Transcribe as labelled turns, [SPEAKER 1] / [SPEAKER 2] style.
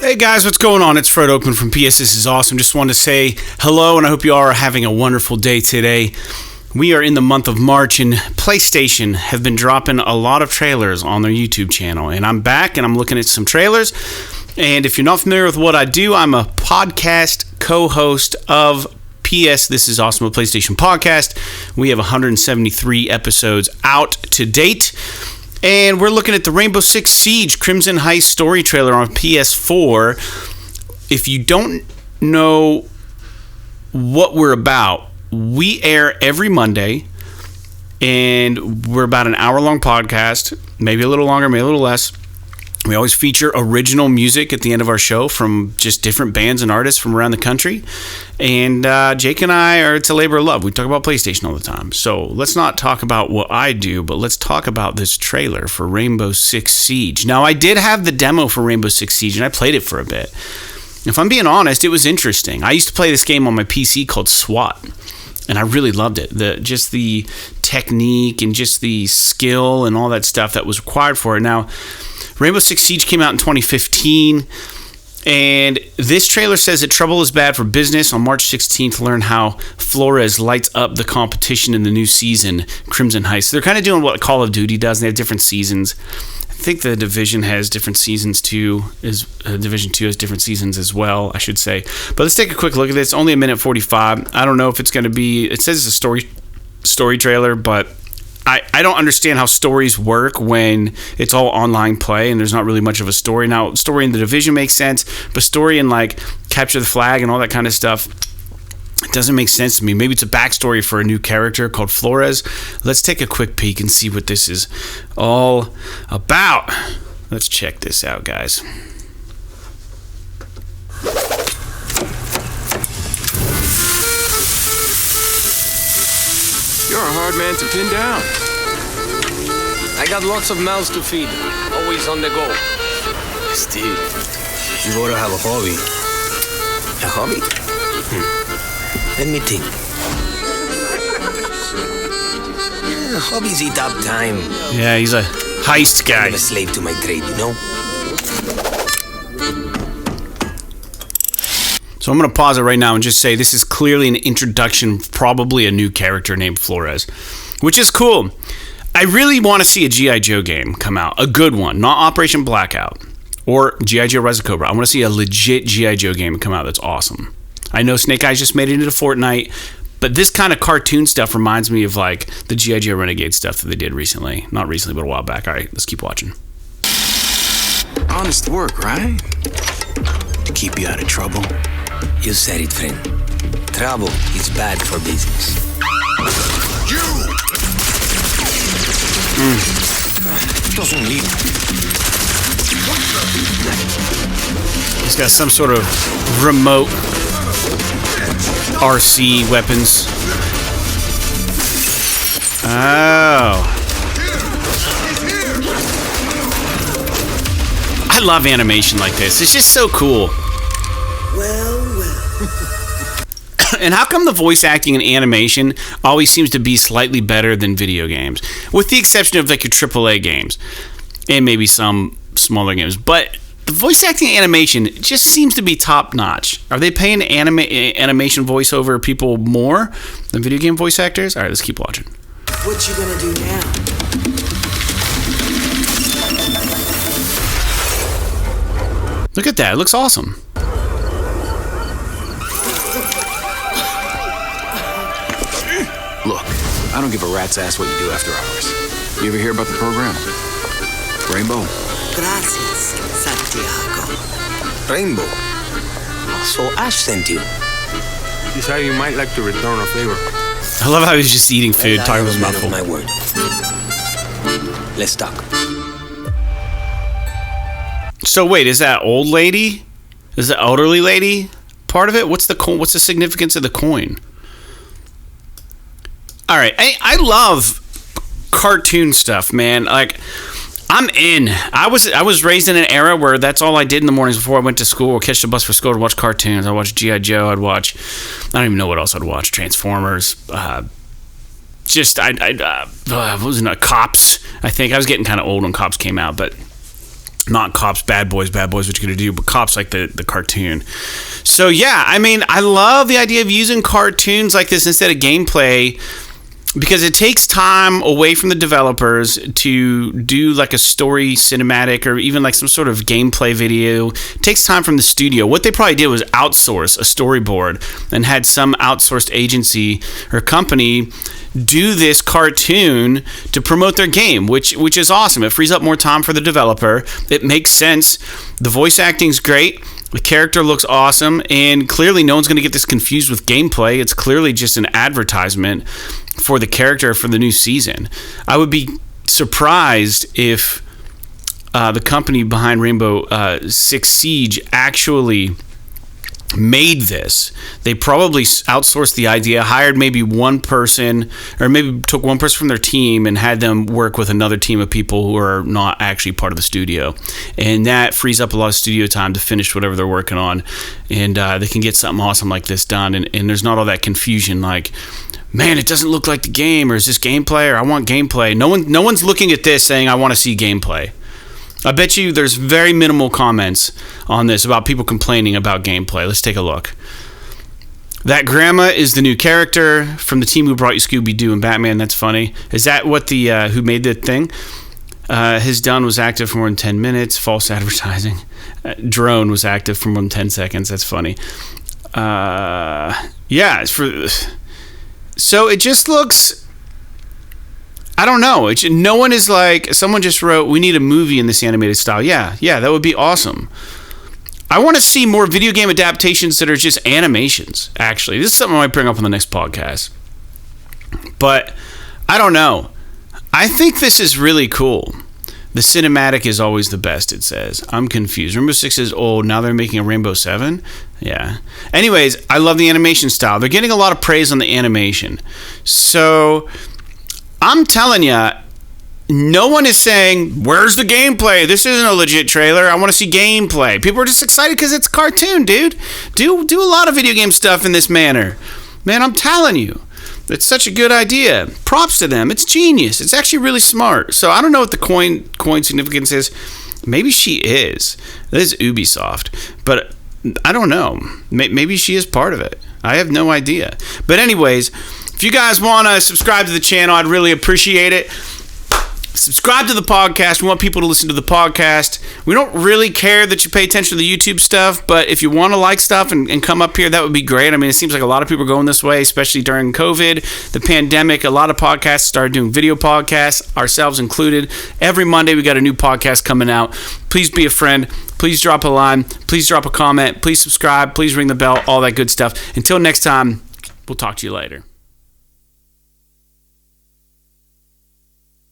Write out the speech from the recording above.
[SPEAKER 1] Hey guys, what's going on? It's Fred Oakman from PS This Is Awesome. Just wanted to say hello, and I hope you all are having a wonderful day today. We are in the month of March, and PlayStation have been dropping a lot of trailers on their YouTube channel. And I'm back, and I'm looking at some trailers. And if you're not familiar with what I do, I'm a podcast co-host of PS This Is Awesome, a PlayStation podcast. We have 173 episodes out to date. And we're looking at the Rainbow Six Siege Crimson Heist story trailer on PS4. If you don't know what we're about, we air every Monday, and we're about an hour-long podcast, maybe a little longer, maybe a little less. We always feature original music at the end of our show from just different bands and artists from around the country. And Jake and I it's a labor of love. We talk about PlayStation all the time. So let's not talk about what I do, but let's talk about this trailer for Rainbow Six Siege. Now, I did have the demo for Rainbow Six Siege, and I played it for a bit. If I'm being honest, it was interesting. I used to play this game on my PC called SWAT, and I really loved it. Just the technique and just the skill and all that stuff that was required for it. Now, Rainbow Six Siege came out in 2015, and this trailer says that trouble is bad for business. On March 16th, learn how Flores lights up the competition in the new season, Crimson Heist. They're kind of doing what Call of Duty does, and they have different seasons. I think the Division has different seasons too. Division 2 has different seasons as well, I should say. But let's take a quick look at this. Only a minute 45. I don't know if it's going to be... It says it's a story trailer, but I don't understand how stories work when it's all online play and there's not really much of a story. Now, story in the Division makes sense, but story in like Capture the Flag and all that kind of stuff, it doesn't make sense to me. Maybe it's a backstory for a new character called Flores. Let's take a quick peek and see what this is all about. Let's check this out, guys.
[SPEAKER 2] You're a hard man to pin down.
[SPEAKER 3] I got lots of mouths to feed, always on the go.
[SPEAKER 4] Steve, you gotta have a hobby. A hobby? Let me think. Hobbies eat up time.
[SPEAKER 1] Yeah, he's a heist guy.
[SPEAKER 4] I'm a slave to my trade, you know?
[SPEAKER 1] So I'm going to pause it right now and just say this is clearly an introduction, probably a new character named Flores, which is cool. I really want to see a G.I. Joe game come out, a good one, not Operation Blackout or G.I. Joe Rise of Cobra. I want to see a legit G.I. Joe game come out that's awesome. I know Snake Eyes just made it into Fortnite, but this kind of cartoon stuff reminds me of like the G.I. Joe Renegade stuff that they did recently. Not recently, but a while back. All right, let's keep watching.
[SPEAKER 2] Honest work, right? To keep you out of trouble.
[SPEAKER 4] You said it, friend. Trouble is bad for business.
[SPEAKER 2] Doesn't leave.
[SPEAKER 1] He's got some sort of remote RC weapons. Oh. I love animation like this. It's just so cool. And how come the voice acting and animation always seems to be slightly better than video games? With the exception of like your AAA games and maybe some smaller games. But the voice acting and animation just seems to be top notch. Are they paying animation voiceover people more than video game voice actors? All right, let's keep watching.
[SPEAKER 5] What you gonna do now?
[SPEAKER 1] Look at that. It looks awesome.
[SPEAKER 2] Look, I don't give a rat's ass what you do after hours. You ever hear about the program? Rainbow?
[SPEAKER 5] Gracias, Santiago.
[SPEAKER 4] Rainbow. So Ash sent you.
[SPEAKER 3] Decided you might like to return a favor.
[SPEAKER 1] I love how he's just eating food, talking
[SPEAKER 4] I
[SPEAKER 1] about his
[SPEAKER 4] am a man
[SPEAKER 1] mouth
[SPEAKER 4] of
[SPEAKER 1] full.
[SPEAKER 4] my word. Let's talk.
[SPEAKER 1] So wait, is that old lady? Is the elderly lady part of it? What's the significance of the coin? All right, I love cartoon stuff, man. Like, I'm in. I was raised in an era where that's all I did in the mornings before I went to school or catch the bus for school to watch cartoons. I'd watch G.I. Joe. I'd watch, I don't even know what else I'd watch. Transformers. What was it? Cops. I think I was getting kind of old when Cops came out, but Not Cops, Bad Boys, what you gonna do, but Cops like the cartoon. So yeah, I mean, I love the idea of using cartoons like this instead of gameplay, because it takes time away from the developers to do like a story cinematic or even like some sort of gameplay video. It takes time from the studio. What they probably did was outsource a storyboard and had some outsourced agency or company do this cartoon to promote their game, which is awesome. It frees up more time for the developer. It makes sense. The voice acting's great. The character looks awesome, and clearly no one's going to get this confused with gameplay. It's clearly just an advertisement for the character for the new season. I would be surprised if the company behind Rainbow Six Siege actually made this. They probably outsourced the idea, hired maybe one person, or maybe took one person from their team and had them work with another team of people who are not actually part of the studio. And that frees up a lot of studio time to finish whatever they're working on. And they can get something awesome like this done. And there's not all that confusion like, man, it doesn't look like the game, or is this gameplay, or I want gameplay. No one's looking at this saying, I want to see gameplay. I bet you there's very minimal comments on this about people complaining about gameplay. Let's take a look. That grandma is the new character from the team who brought you Scooby-Doo and Batman. That's funny. Is that what the who made the thing has done? Was active for more than 10 minutes. False advertising. Drone was active for more than 10 seconds. That's funny. Yeah, it's for. So it just looks. I don't know. No one is like, someone just wrote, we need a movie in this animated style. Yeah, that would be awesome. I want to see more video game adaptations that are just animations, actually. This is something I might bring up on the next podcast. But I don't know. I think this is really cool. The cinematic is always the best, it says. I'm confused. Rainbow Six is old. Now they're making a Rainbow 7? Yeah. Anyways, I love the animation style. They're getting a lot of praise on the animation. So I'm telling you, no one is saying, where's the gameplay? This isn't a legit trailer. I want to see gameplay. People are just excited because it's a cartoon, dude. Do a lot of video game stuff in this manner. Man, I'm telling you. It's such a good idea. Props to them. It's genius. It's actually really smart. So I don't know what the coin significance is. Maybe she is. That is Ubisoft. But I don't know. Maybe she is part of it. I have no idea. But anyways, if you guys want to subscribe to the channel, I'd really appreciate it. Subscribe to the podcast. We want people to listen to the podcast. We don't really care that you pay attention to the YouTube stuff, but if you want to like stuff and come up here, that would be great. I mean, it seems like a lot of people are going this way, especially during COVID, the pandemic. A lot of podcasts started doing video podcasts, ourselves included. Every Monday, we got a new podcast coming out. Please be a friend. Please drop a line. Please drop a comment. Please subscribe. Please ring the bell. All that good stuff. Until next time, we'll talk to you later.